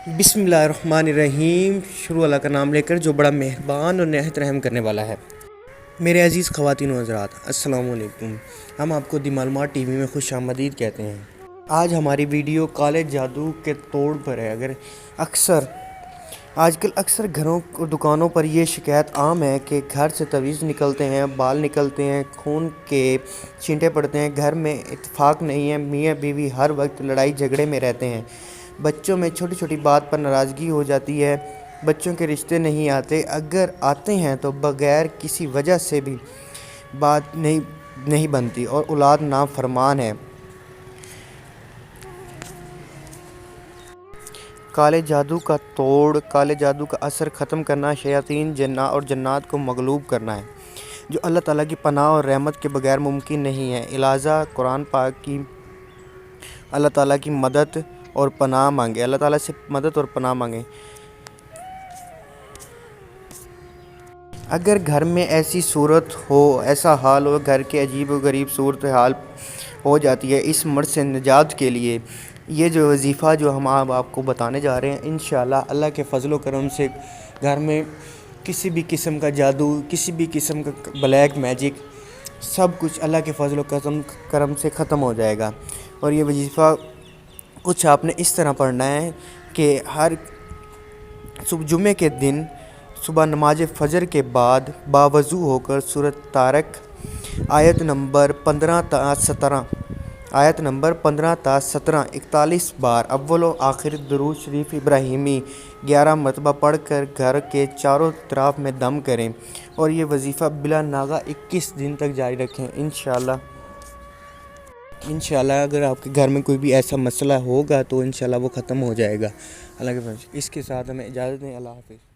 बिस्मिल्लाहिर्रहमानिर्रहीम। शुरू अल्लाह का नाम लेकर जो बड़ा मेहरबान और नहायत रहम करने वाला है। मेरे अज़ीज़ ख़वातीन व हज़रात, अस्सलामु अलैकुम। हम आपको दी मालूमात टीवी में खुश आमदीद कहते हैं। आज हमारी वीडियो काले जादू के तोड़ पर है। आजकल अक्सर घरों और दुकानों पर ये शिकायत आम है कि घर से तवीज़ निकलते हैं, बाल निकलते हैं, खून के छींटे पड़ते हैं, घर में इत्तेफाक नहीं है, मियाँ बीवी हर वक्त लड़ाई झगड़े में रहते हैं, बच्चों में छोटी छोटी बात पर नाराज़गी हो जाती है, बच्चों के रिश्ते नहीं आते, अगर आते हैं तो बग़ैर किसी वजह से भी बात नहीं बनती और औलाद नाफरमान है। काले जादू का तोड़, काले जादू का असर ख़त्म करना, शयातीन जन्ना और जन्नात को मग़लूब करना है, जो अल्लाह ताला की पनाह और रहमत के बगैर मुमकिन नहीं है। इलाजा कुरान पाक की अल्लाह ताला की मदद और पनाह मांगे, अल्लाह ताला से मदद और पनाह मांगे। अगर घर में ऐसी सूरत हो, ऐसा हाल हो, घर के अजीब व गरीब सूरत हाल हो जाती है, इस मर्ज़ से निजात के लिए ये जो वजीफ़ा जो हम आपको बताने जा रहे हैं, इंशाअल्लाह अल्लाह के फ़ज़ल व करम से घर में किसी भी किस्म का जादू, किसी भी किस्म का ब्लैक मैजिक, सब कुछ अल्लाह के फ़ज़ल व करम से ख़त्म हो जाएगा। और ये वजीफ़ा कुछ आपने इस तरह पढ़ना है कि हर जुम्मे के दिन सुबह नमाज फ़जर के बाद बावज़ू होकर सूरत तारक आयत नंबर 15 ta 17 41 बार अव्वल व आखिर दुरूद शरीफ इब्राहिमी 11 मरतबा पढ़ कर घर के चारों तरफ में दम करें और ये वजीफ़ा बिला नागा 21 दिन तक जारी रखें। इंशाल्लाह अगर आपके घर में कोई भी ऐसा मसला होगा तो इंशाल्लाह वो ख़त्म हो जाएगा। अल्लाह के फज़ल। इसके साथ हमें इजाज़त दें। अल्लाह हाफ़िज़।